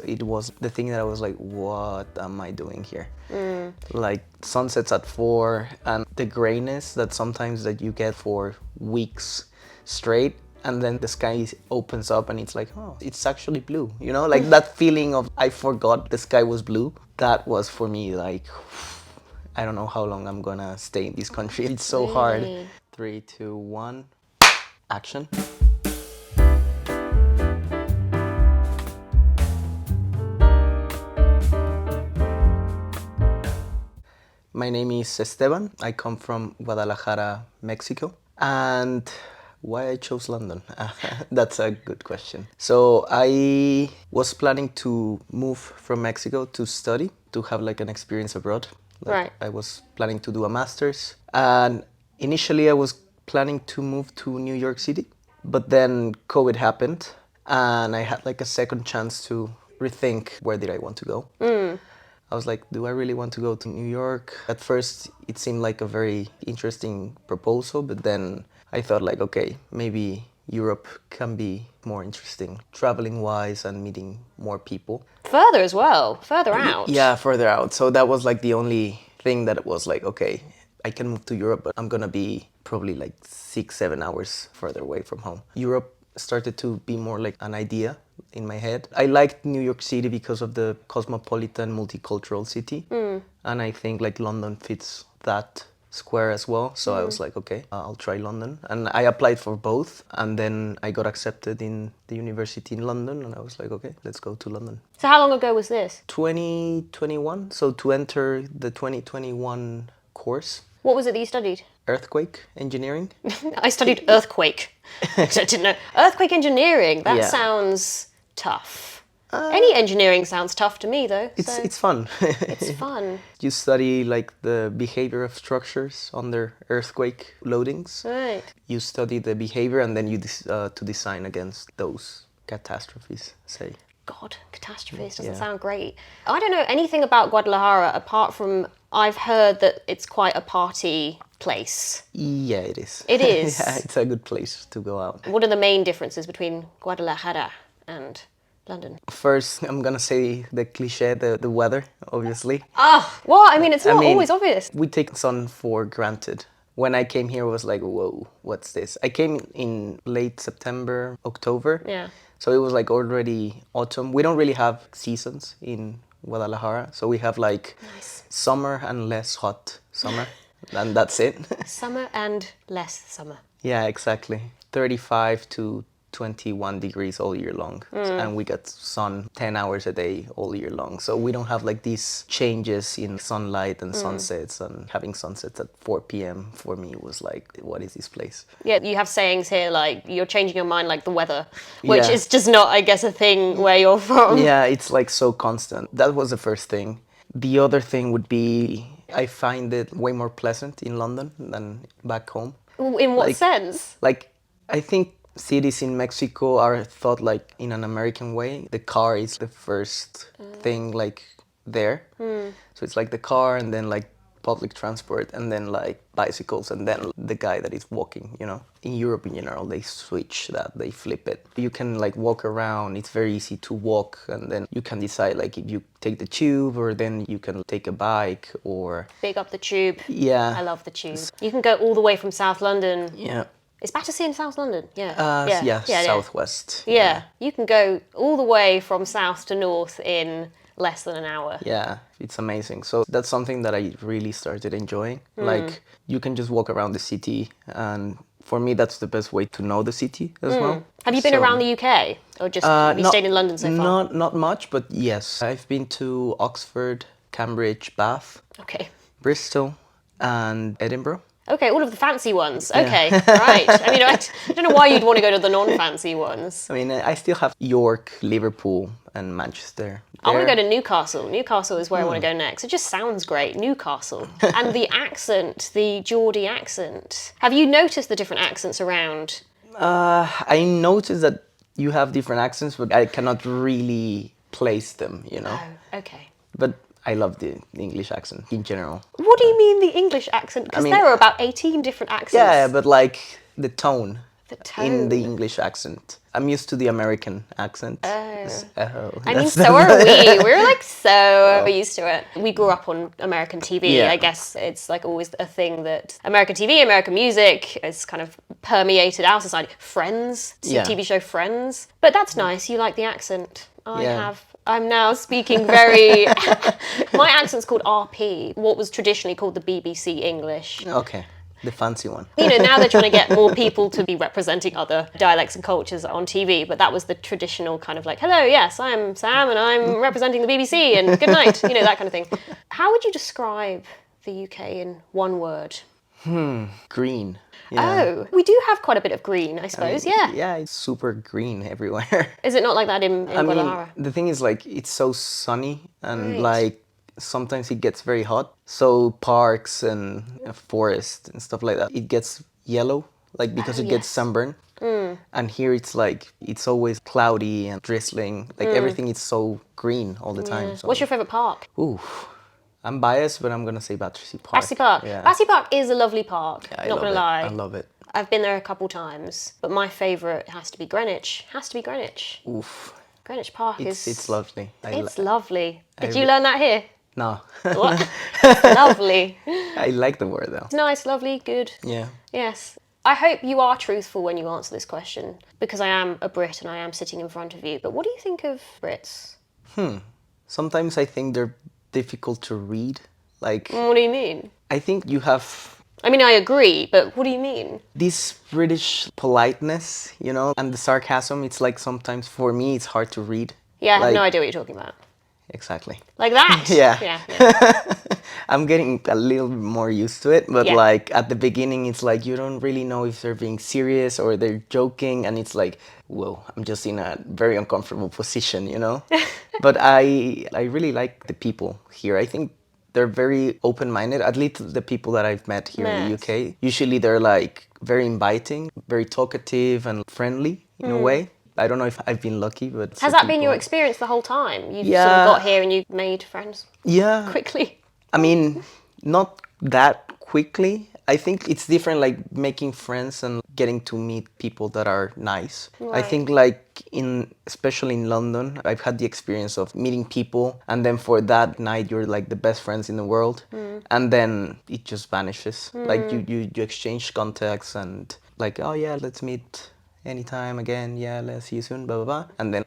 It was the thing that I was like, what am I doing here? Like sunsets at 4 and the grayness that sometimes that you get for weeks straight, and then the sky opens up and it's like, oh, it's actually blue, you know, like that feeling of I forgot the sky was blue. That was for me like, I don't know how long I'm gonna stay in this country. It's so hard. 3, 2, 1, action. My name is Esteban. I come from Guadalajara, Mexico. And why I chose London? That's a good question. So I was planning to move from Mexico to study, to have like an experience abroad. Right. I was planning to do a master's. And initially I was planning to move to New York City. But then COVID happened and I had like a second chance to rethink where did I want to go. I was like, do I really want to go to New York? At first, it seemed like a very interesting proposal, but then I thought like, okay, maybe Europe can be more interesting, traveling-wise and meeting more people. Further as well, further out. Yeah, further out. So that was like the only thing that was like, okay, I can move to Europe, but I'm gonna be probably like 6-7 hours further away from home. Europe started to be more like an idea in my head. I liked New York City because of the cosmopolitan, multicultural city. And I think like London fits that square as well. So I was like, okay, I'll try London. And I applied for both. And then I got accepted in the university in London. And I was like, okay, let's go to London. So how long ago was this? 2021. So to enter the 2021 course. What was it that you studied? Earthquake engineering. I studied earthquake. I didn't know. Earthquake engineering, that Yeah. sounds tough. Any engineering sounds tough to me though. It's fun. It's fun. You study like the behavior of structures under earthquake loadings. Right. You study the behavior and then you to design against those catastrophes, say. God, catastrophes doesn't Yeah. sound great. I don't know anything about Guadalajara apart from I've heard that it's quite a party place. Yeah, it is. It is? Yeah, it's a good place to go out. What are the main differences between Guadalajara and London? First, I'm gonna say the cliche, the weather, obviously. Well, I mean, it's not always obvious. We take sun for granted. When I came here, it was like, whoa, what's this? I came in late September, October. Yeah. So it was like already autumn. We don't really have seasons in Guadalajara. So we have like summer and less hot summer. And that's it. Summer and less summer. Yeah, exactly. 35 to 21 degrees all year long. And we get sun 10 hours a day all year long. So we don't have like these changes in sunlight and sunsets, and having sunsets at 4 p.m. for me was like, what is this place? Yeah, you have sayings here like you're changing your mind like the weather, which Yeah. is just not, I guess, a thing where you're from. Yeah, it's like so constant. That was the first thing. The other thing would be I find it way more pleasant in London than back home. In what sense? Like, I think cities in Mexico are thought like in an American way. The car is the first thing like there. So it's like the car and then like public transport and then like bicycles and then the guy that is walking, you know. In Europe in general, they switch that, they flip it. You can like walk around, it's very easy to walk, and then you can decide like if you take the tube or then you can take a bike or... Big up the tube. Yeah. I love the tube. You can go all the way from South London. Yeah. Is Battersea in South London? Yeah, southwest. Yeah, you can go all the way from south to north in less than an hour. Yeah, it's amazing. So that's something that I really started enjoying. Like, you can just walk around the city, and for me, that's the best way to know the city as well. Have you been around the UK? Or just have you stayed in London so far? Not much, but yes. I've been to Oxford, Cambridge, Bath, Okay. Bristol, and Edinburgh. Okay, all of the fancy ones. Okay, right. I mean, I don't know why you'd want to go to the non-fancy ones. I mean, I still have York, Liverpool, and Manchester. I want to go to Newcastle. Newcastle is where I want to go next. It just sounds great, Newcastle. And the accent, the Geordie accent. Have you noticed the different accents around? I noticed that you have different accents, but I cannot really place them, you know. Oh, okay. But I love the English accent in general. What do you mean the English accent? Because there are about 18 different accents. Yeah, but like the tone The tone. in the English accent. I'm used to the American accent. Oh. I mean, That's so are we. We're like so used to it. We grew up on American TV. Yeah. I guess it's like always a thing that American TV, American music is kind of permeated our society. Friends, Yeah. TV show Friends. But that's nice. You like the accent. Yeah. I'm now speaking very... My accent's called RP, what was traditionally called the BBC English. Okay, the fancy one. You know, now they're trying to get more people to be representing other dialects and cultures on TV, but that was the traditional kind of like, hello, yes, I'm Sam and I'm representing the BBC and good night, you know, that kind of thing. How would you describe the UK in one word? Green. Yeah. Oh, we do have quite a bit of green, I suppose, yeah. Yeah, it's super green everywhere. Is it not like that in Guadalajara? The thing is, like, it's so sunny and Right. like sometimes it gets very hot. So parks and forest and stuff like that, it gets yellow, like because it gets yes. sunburned. And here it's like it's always cloudy and drizzling. Like everything is so green all the time. So. What's your favourite park? Ooh, I'm biased, but I'm gonna say Battersea Park. Battersea Park. Yeah. Battersea Park is a lovely park, I not love gonna it. lie. I love it. I've been there a couple times, but my favourite has to be Greenwich. Has to be Greenwich. Oof, Greenwich Park it's lovely. It's lovely. Did you learn that here? No, What? It's lovely. I like the word though. It's nice, lovely, good. Yeah. Yes. I hope you are truthful when you answer this question, because I am a Brit and I am sitting in front of you. But what do you think of Brits? Sometimes I think they're difficult to read. Like, What do you mean? I think you have I mean, I agree, but what do you mean? this British politeness, you know, and the sarcasm. It's like sometimes for me it's hard to read. Yeah, I have Like, no idea what you're talking about. Exactly. Like that? Yeah. Yeah. No. I'm getting a little more used to it, but Yeah. like at the beginning, it's like you don't really know if they're being serious or they're joking, and it's like, whoa, I'm just in a very uncomfortable position, you know. But I really like the people here. I think they're very open-minded. At least the people that I've met here in the Met. UK, usually they're like very inviting, very talkative and friendly in a way. I don't know if I've been lucky, but Has that been your experience the whole time? You sort Yeah. of got here and you made friends Yeah. quickly? I mean, not that quickly. I think it's different, like making friends and getting to meet people that are nice. I Right. think like especially in London, I've had the experience of meeting people, and then for that night you're like the best friends in the world, and then it just vanishes. Like you exchange contacts and like, oh yeah, let's meet anytime again. Yeah, let's see you soon. Blah blah blah, and then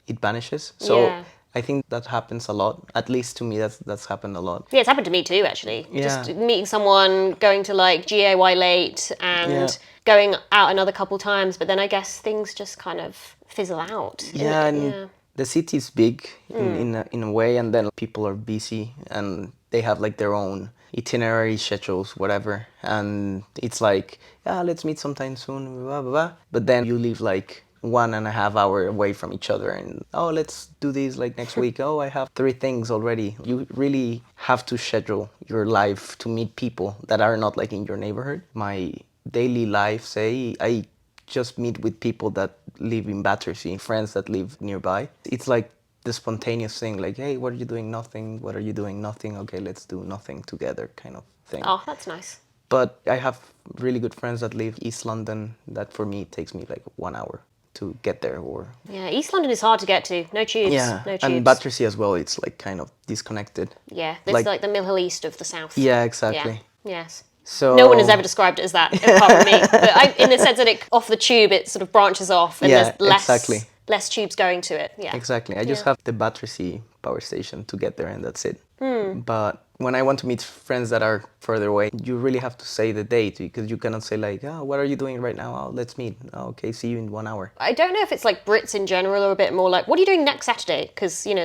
it vanishes. So. Yeah. I think that happens a lot. At least to me, that's happened a lot. Yeah, it's happened to me too, actually. Yeah. Just meeting someone, going to like GAY late and Yeah. going out another couple times, but then I guess things just kind of fizzle out. Yeah, and the city is big in a way, and then people are busy and they have like their own itinerary schedules, whatever. And it's like, yeah, let's meet sometime soon, blah, blah, blah. But then you live like 1.5 hours away from each other and, oh, let's do this like next week. Oh, I have 3 things already. You really have to schedule your life to meet people that are not like in your neighborhood. My daily life, say, I just meet with people that live in Battersea, friends that live nearby. It's like the spontaneous thing, like, hey, what are you doing? Nothing. What are you doing? Nothing. Okay, let's do nothing together kind of thing. Oh, that's nice. But I have really good friends that live East London that for me it takes me like 1 hour to get there. Or Yeah, East London is hard to get to. No tubes. yeah, No tubes. and Battersea as well, it's like kind of disconnected. Yeah, it's like, like- the Middle East of the South. Yeah, exactly. Yeah. Yes. So No one has ever described it as that, apart from me. But in the sense that off the tube, it sort of branches off, and Yeah, there's less exactly. less tubes going to it. Yeah. Exactly. I just have the Battersea power station to get there, and that's it. Hmm. But when I want to meet friends that are further away, you really have to say the date, because you cannot say like, oh, what are you doing right now? Oh, let's meet. Oh, okay, see you in 1 hour. I don't know if it's like Brits in general or a bit more like, what are you doing next Saturday? Because, you know,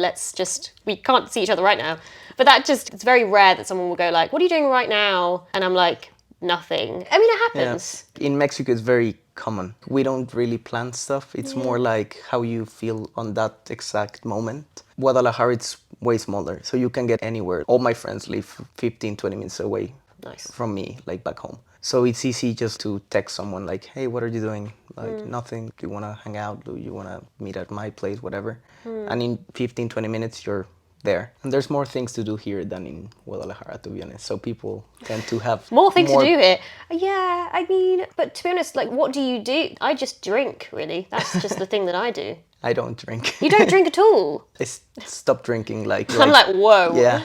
we can't see each other right now. But it's very rare that someone will go like, what are you doing right now? And I'm like, nothing. I mean, it happens. In Mexico, it's very common. We don't really plan stuff. It's more like how you feel on that exact moment. Guadalajara, it's way smaller, so you can get anywhere. All my friends live 15, 20 minutes away Nice. from me, like back home. So it's easy just to text someone like, hey, what are you doing? Like, nothing. Do you want to hang out? Do you want to meet at my place? Whatever. And in 15, 20 minutes, you're there. And there's more things to do here than in Guadalajara, to be honest. So people tend to have More things to do here. Yeah, I mean, but to be honest, like, what do you do? I just drink, really. That's just the thing that I do. I don't drink. You don't drink at all? I stopped drinking I'm like, whoa. Yeah.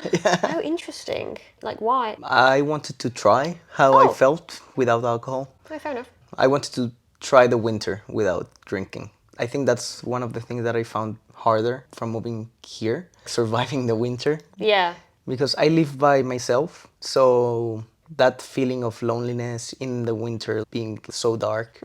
Oh, interesting. Like, why? I wanted to try how I felt without alcohol. Oh, fair enough. I wanted to try the winter without drinking. I think that's one of the things that I found harder from moving here, surviving the winter. Yeah. Because I live by myself, so that feeling of loneliness in the winter being so dark,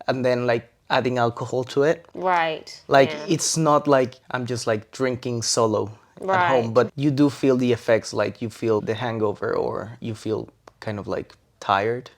and then like adding alcohol to it. Right. Like yeah. it's not like I'm just like drinking solo at home, Right. but you do feel the effects, like you feel the hangover or you feel kind of like tired.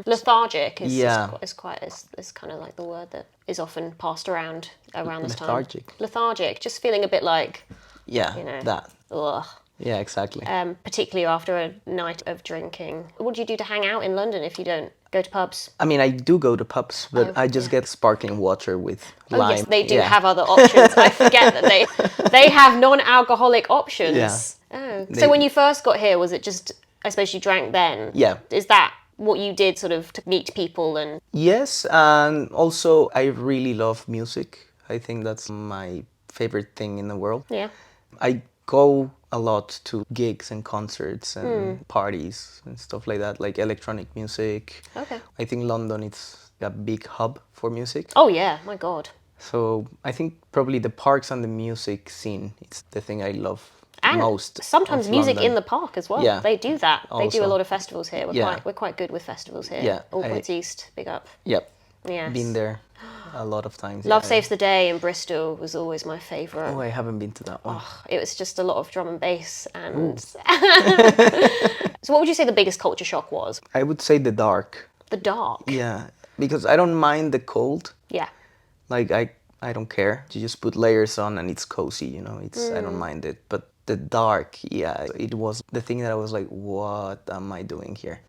Lethargic is, Yeah. is kind of like the word that is often passed around this Lethargic. time. Lethargic. Just feeling a bit like, Yeah, you know, that. ugh. Yeah, exactly. Particularly after a night of drinking. What do you do to hang out in London if you don't go to pubs? I mean, I do go to pubs, but I just get sparkling water with lime. Oh yes, they do Yeah. have other options. I forget that they have non-alcoholic options. Yeah. Oh. They- So when you first got here, was it just, I suppose you drank then? Yeah. Is that what you did sort of to meet people and... Yes, and also I really love music. I think that's my favorite thing in the world. Yeah. I go a lot to gigs and concerts and parties and stuff like that, like electronic music. Okay. I think London is a big hub for music. Oh yeah, my God. So I think probably the parks and the music scene is the thing I love And most. sometimes of music London. in the park as well. Yeah. They do that. They do a Also. lot of festivals here. Yeah. We're quite good with festivals here. Yeah, All Points East, big up. Yep. Yes. Been there a lot of times. Love yeah. Saves the Day in Bristol was always my favourite. Oh, I haven't been to that one. It was just a lot of drum and bass and... So what would you say the biggest culture shock was? I would say the dark. The dark. Yeah, because I don't mind the cold. Yeah. Like I don't care. You just put layers on and it's cozy, you know. It's I don't mind it. But the dark, yeah, it was the thing that I was like, what am I doing here?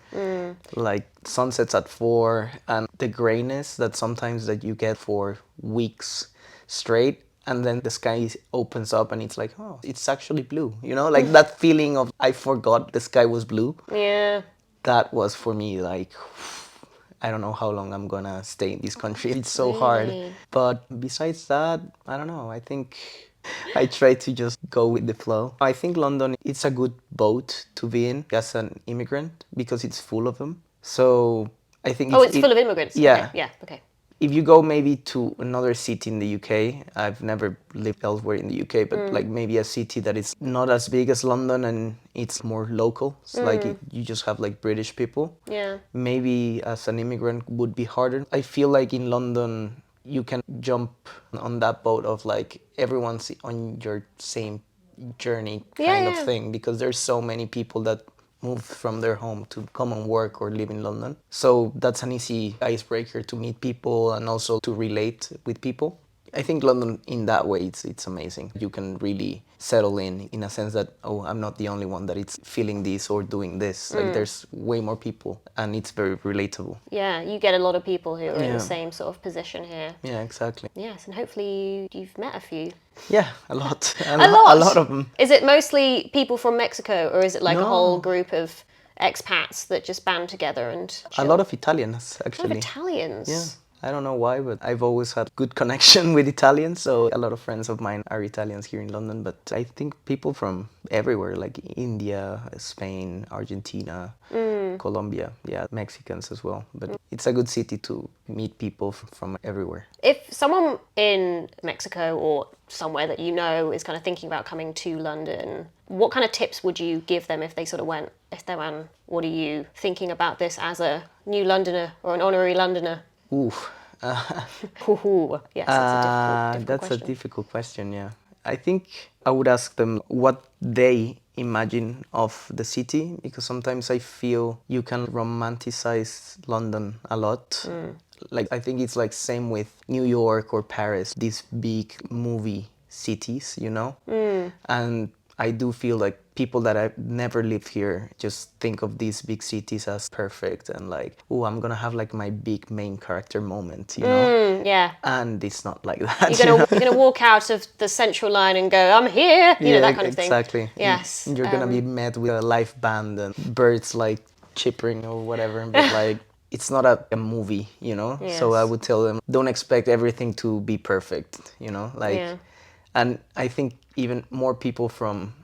Like sunsets at 4 and the grayness that sometimes that you get for weeks straight, and then the sky opens up and it's like, oh, it's actually blue, you know, like that feeling of I forgot the sky was blue. Yeah. That was for me like, I don't know how long I'm gonna stay in this country. It's so hard. But besides that, I don't know. I think I try to just go with the flow. I think London, it's a good boat to be in as an immigrant because it's full of them. So I think Oh, it's full of immigrants. Yeah. Okay. Yeah. Okay. If you go maybe to another city in the UK, I've never lived elsewhere in the UK, but like maybe a city that is not as big as London and it's more local. It's like you just have like British people. Yeah. Maybe as an immigrant would be harder. I feel like in London, you can jump on that boat of like everyone's on your same journey kind of Yeah. thing because there's so many people that moved from their home to come and work or live in London. So that's an easy icebreaker to meet people and also to relate with people. I think London in that way, it's amazing. You can really settle in a sense that, oh, I'm not the only one that is feeling this or doing this. Like there's way more people and it's very relatable. Yeah. You get a lot of people who are in Yeah. the same sort of position here. Yeah, exactly. Yes, and hopefully you've met a few. Yeah, a lot. A lot. A lot of them. Is it mostly people from Mexico, or is it like a No. whole group of expats that just band together and chill? A lot of Italians, A lot actually. of Italians. Yeah. I don't know why, but I've always had good connection with Italians. So a lot of friends of mine are Italians here in London. But I think people from everywhere, like India, Spain, Argentina, Colombia, yeah, Mexicans as well. But it's a good city to meet people from everywhere. If someone in Mexico or somewhere that you know is kind of thinking about coming to London, what kind of tips would you give them if they sort of went, Esteban, what are you thinking about this as a new Londoner or an honorary Londoner? Oof. Hoo-hoo. Yes, that's That's question. a difficult question, yeah. I think I would ask them what they imagine of the city, because sometimes I feel you can romanticize London a lot. Like I think it's like same with New York or Paris, these big movie cities, you know? And I do feel like people that have never lived here just think of these big cities as perfect and like, oh, I'm gonna have like my big main character moment, you know? Yeah. And it's not like that. You're gonna walk out of the central line and go, I'm here, you know, that kind of thing. Exactly. Yes. You're gonna be met with a live band and birds like chirping or whatever, but like it's not a movie, you know? So I Yes. would tell them, don't expect everything to be perfect, you know? Like, Yeah. and I think even more people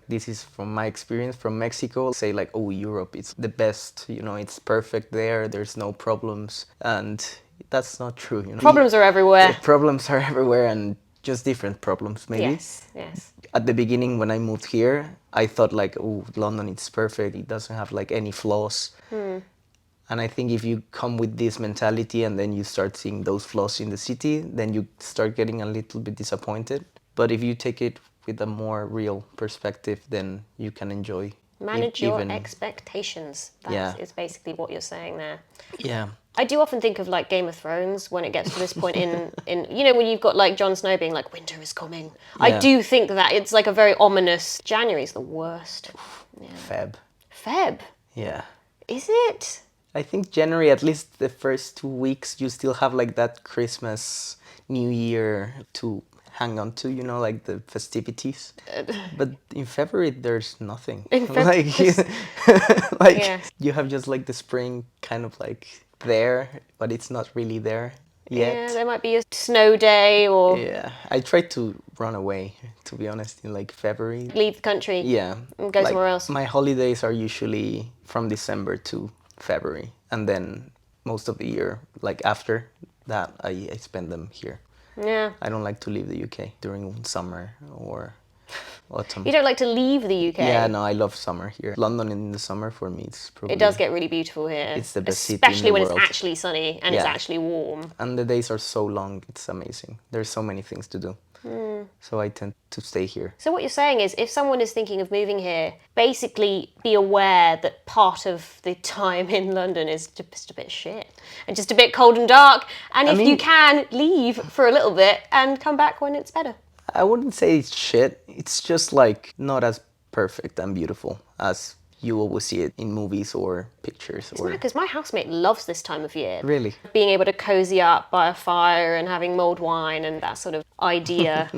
this is from my experience, from Mexico, say like, oh, Europe, it's the best, you know, it's perfect there, there's no problems. And that's not true, you know. Problems are everywhere. Problems are everywhere and just different problems, maybe. Yes, yes. At the beginning, when I moved here, I thought like, oh, London, it's perfect. It doesn't have like any flaws. And I think if you come with this mentality and then you start seeing those flaws in the city, then you start getting a little bit disappointed. But if you take it with a more real perspective, then you can enjoy. Manage your expectations. That Yeah. is basically what you're saying there. Yeah. I do often think of like Game of Thrones when it gets to this point in you know, when you've got like Jon Snow being like, winter is coming. I Yeah. do think that it's like a very ominous. January's the worst. Feb. Feb. Yeah. Is it? I think January, at least the first 2 weeks, you still have like that Christmas, New Year to hang on to, you know, like the festivities. But in February, there's nothing. Like, like Yeah. you have just like the spring kind of like there, but it's not really there yet. Yeah, there might be a snow day or Yeah, I try to run away, to be honest, in like February. leave the country. Yeah. And go like, somewhere else. My holidays are usually from December to February. And then most of the year, like after that, I spend them here. Yeah. I don't like to leave the UK during summer or autumn. You don't like to leave the UK. Yeah, no, I love summer here. London in the summer for me, it's probably... It does get really beautiful here. It's the best city in the especially when world. it's actually sunny and it's Yeah. actually warm. And the days are so long, it's amazing. There's so many things to do. So I tend to stay here. So what you're saying is if someone is thinking of moving here, basically be aware that part of the time in London is just a bit shit and just a bit cold and dark. And if you can, leave for a little bit and come back when it's better. I wouldn't say it's shit. It's just like not as perfect and beautiful as you always see it in movies or pictures. Because my housemate loves this time of year. Really? Being able to cozy up by a fire and having mulled wine and that sort of idea.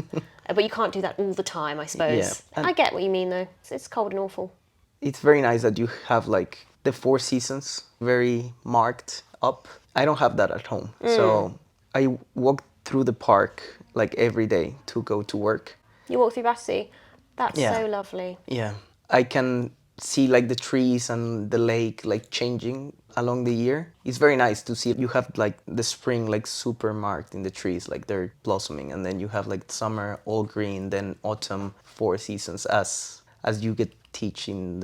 But you can't do that all the time, I suppose. Yeah. I get what you mean, though. It's cold and awful. It's very nice that you have like the 4 seasons very marked up. I don't have that at home. So I walk through the park like every day to go to work. You walk through Battersea. That's Yeah. so lovely. Yeah. I can see like the trees and the lake like changing along the year. It's very nice to see. You have like the spring like super marked in the trees, like they're blossoming, and then you have like summer all green, then autumn, 4 seasons as you get teach in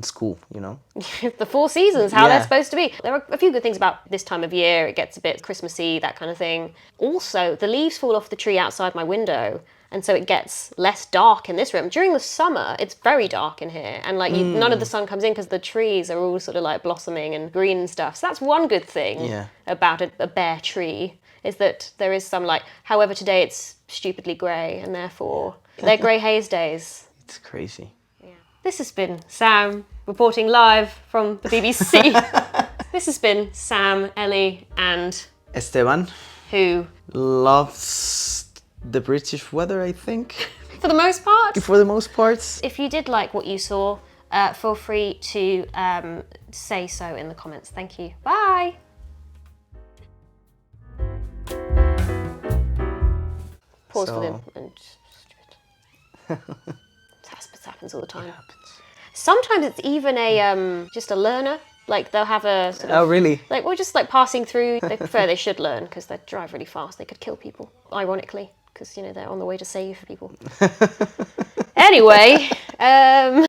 school, you know. The 4 seasons, how they're Yeah. supposed to be. There are a few good things about this time of year. It gets a bit Christmassy, that kind of thing. Also, the leaves fall off the tree outside my window, and so it gets less dark in this room. During the summer, it's very dark in here, and like none of the sun comes in because the trees are all sort of like blossoming and green and stuff. So that's one good thing Yeah. about a bare tree, is that there is some light. However, today it's stupidly grey, and therefore they're grey haze days. It's crazy. This has been Sam reporting live from the BBC. This has been Sam, Ellie, and Esteban who, loves the British weather, I think, for the most part, for the most part. if you did like what you saw, feel free to say so in the comments. Thank you. Bye. Pause for them. And This happens all the time. Sometimes it's even a just a learner. Like they'll have a sort of, Oh, really? like we're just like passing through. They prefer they should learn because they drive really fast. They could kill people, ironically, because you know they're on the way to save people. Anyway.